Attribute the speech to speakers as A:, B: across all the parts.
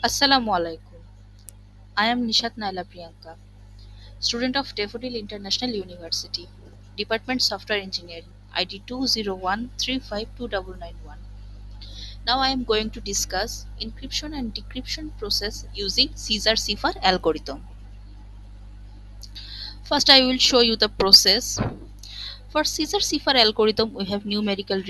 A: Assalamu alaikum. I am Nishat Naila Priyanka, student of Daffodil International University, Department Software Engineering, ID 201352991. Now I am going to discuss encryption and decryption process using Cipher algorithm. First I will show you the process. For Cipher algorithm, we have numerical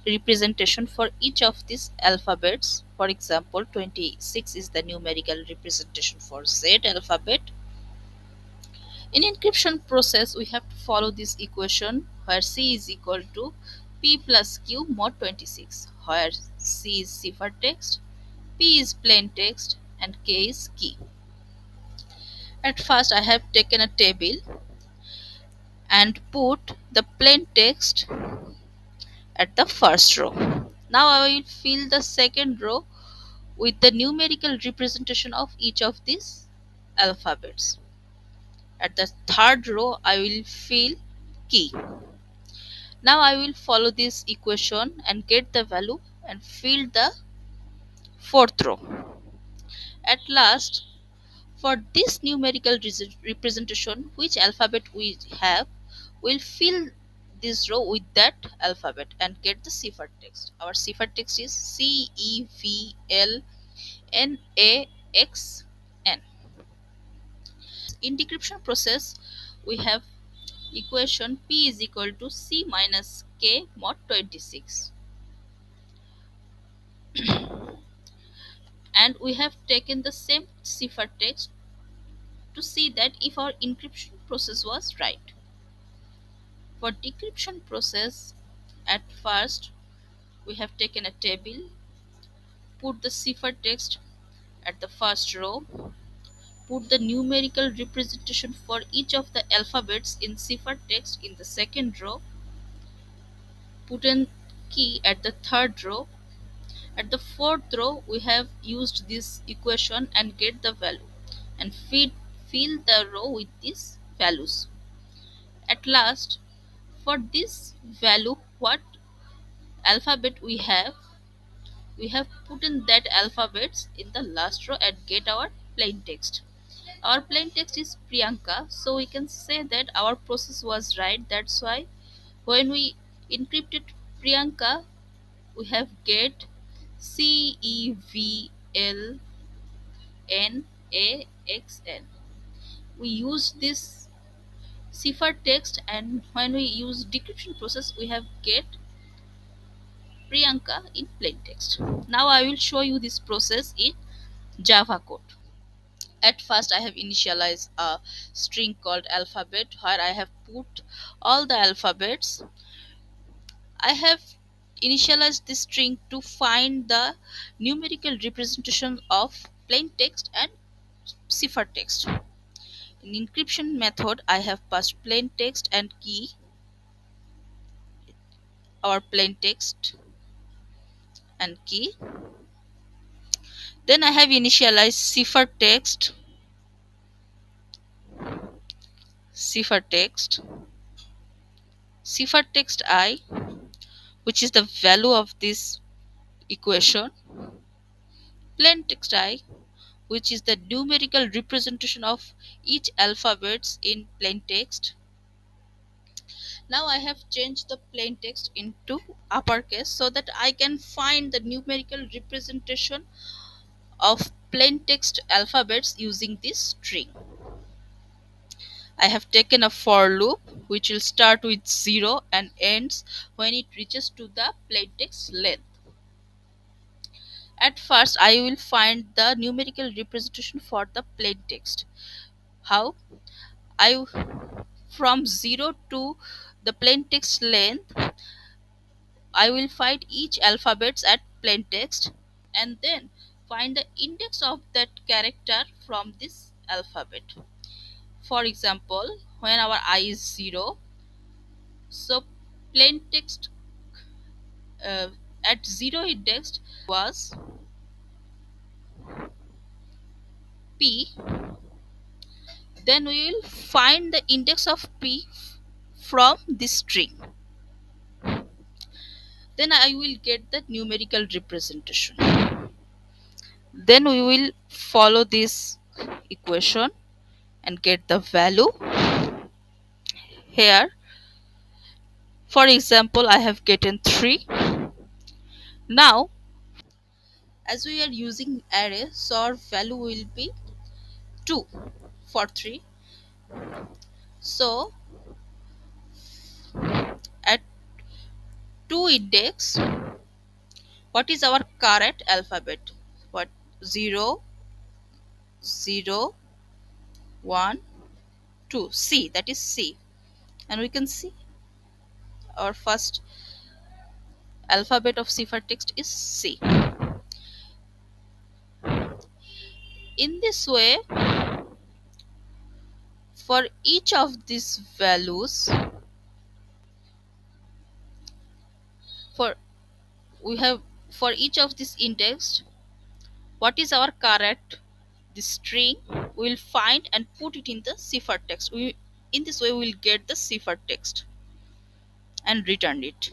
A: representation for each of these alphabets. For example, 26 is the numerical representation for Z alphabet. In encryption process, we have to follow this equation where C is equal to P plus Q mod 26, where C is ciphertext, P is plain text, and K is key. At first, I have taken a table and put the plain text at the first row. Now I will fill the second row with the numerical representation of each of these alphabets. At the third row, I will fill key. Now I will follow this equation and get the value and fill the fourth row. At last, for this numerical representation, which alphabet we have, we'll fill this row with that alphabet and get the ciphertext. Our ciphertext is CEVLNAXN. In decryption process, we have equation P is equal to C minus K mod 26. And we have taken the same ciphertext to see that if our encryption process was right. For decryption process, at first we have taken a table, put the ciphertext at the first row, put the numerical representation for each of the alphabets in ciphertext in the second row, put in key at the third row. At the fourth row, we have used this equation and get the value and fill the row with these values. At last, for this value, what alphabet we have put in that alphabets in the last row and get our plain text. Our plain text is Priyanka, so we can say that our process was right. That's why when we encrypted Priyanka, we have get CEVLNAXN. We use this ciphertext, and when we use decryption process, we have get Priyanka in plain text. Now I will show you this process in Java code. At first I have initialized a string called alphabet where I have put all the alphabets. I have initialized this string to find the numerical representation of plain text and ciphertext. In encryption method, I have passed plain text and key, our plain text and key. Then I have initialized ciphertext I, which is the value of this equation, plain text I, which is the numerical representation of each alphabets in plain text. Now I have changed the plain text into uppercase so that I can find the numerical representation of plain text alphabets using this string. I have taken a for loop which will start with 0 and ends when it reaches to the plain text length. At first, I will find the numerical representation for the plain text. How? I from 0 to the plain text length, I will find each alphabets at plain text and then find the index of that character from this alphabet. For example, when our I is 0, so plain text uh, at 0 index was P. Then we will find the index of P from this string. Then I will get the numerical representation. Then we will follow this equation and get the value here. For example, I have gotten 3. Now, as we are using array, so our value will be 2 for 3. So, at 2 index, what is our correct alphabet? What? 0, 0, 1, 2. C, that is C. And we can see our first alphabet of cipher text is C. In this way, for each of these values, for we have for each of this index, what is our correct the string, we will find and put it in the cipher text. In this way we will get the cipher text and return it.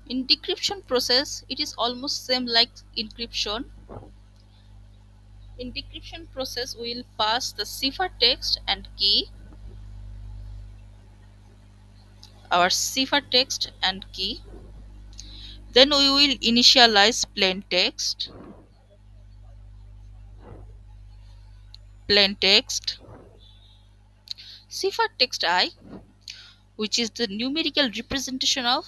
A: In decryption process, it is almost same like encryption. In decryption process, we will pass the cipher text and key, our cipher text and key. Then we will initialize plain text, cipher text I, which is the numerical representation of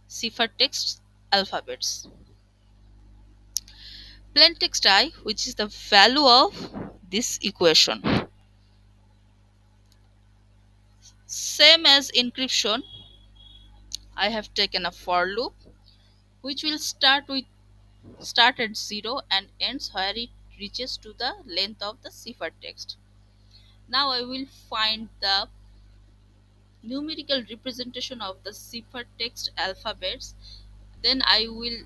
A: ciphertext alphabets. Plain text I, which is the value of this equation. Same as encryption, I have taken a for loop which will start at 0 and ends where it reaches to the length of the ciphertext. Now I will find the numerical representation of the ciphertext alphabets. Then I will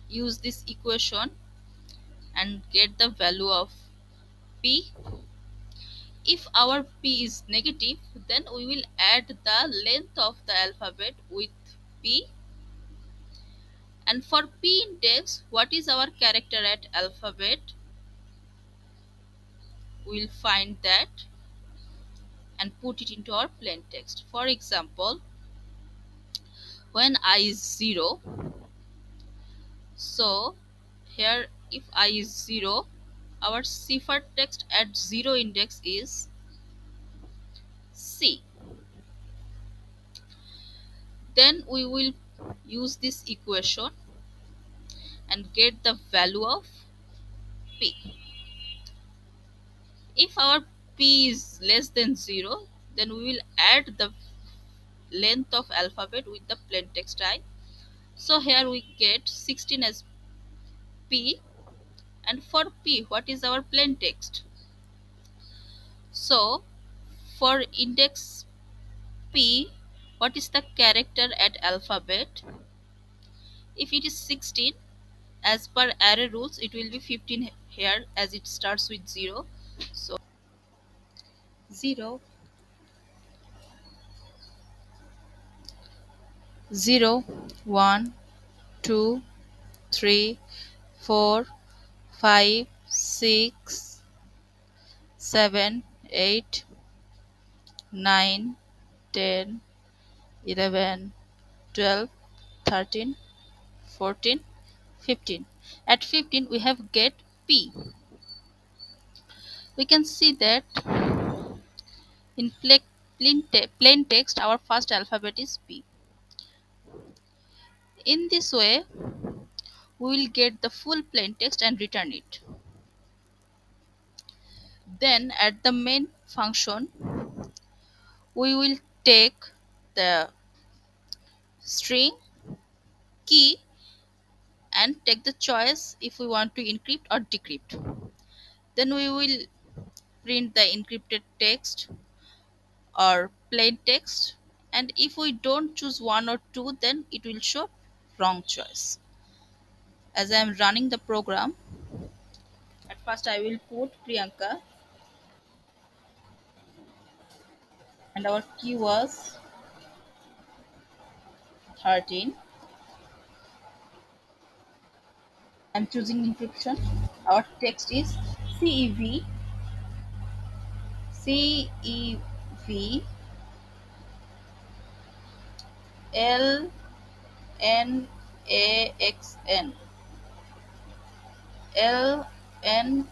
A: use this equation and get the value of p. If our p is negative, then we will add the length of the alphabet with p. And for p index, what is our character at alphabet? We will find that and put it into our plain text. For example, when I is 0, so here if I is 0, our ciphertext at 0 index is C. Then we will use this equation and get the value of p. If our p is less than 0, then we will add the length of alphabet with the plain text I. So here we get 16 as p. And for p, what is our plain text? So for index p, what is the character at alphabet? If it is 16, as per array rules, it will be 15 here as it starts with 0. So 0, 0, 1, 2, 3, 4, 5, 6, 7, 8, 9, 10, 11, 12, 13, 14, 15. At 15 we have get p. We can see that in plain text our first alphabet is p. In this way we will get the full plain text and return it. Then at the main function we will take the string key and take the choice if we want to encrypt or decrypt. Then we will print the encrypted text or plain text, and if we don't choose one or two, then it will show wrong choice. As I am running the program, at first I will put Priyanka and our key was 13. I'm choosing encryption. Our text is CEV CEV LNAXN LNAXN.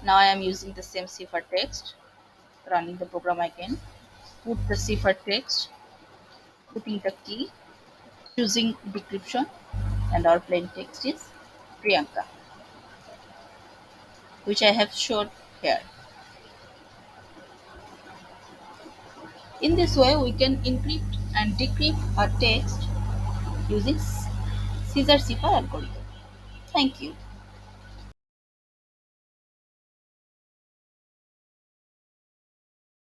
A: Now I am using the same Cipher text, running the program again. Put the Cipher text, putting the key, choosing decryption, and our plain text is Priyanka, which I have showed here. In this way, we can encrypt and decrypt our text using Caesar Cipher algorithm. Thank you.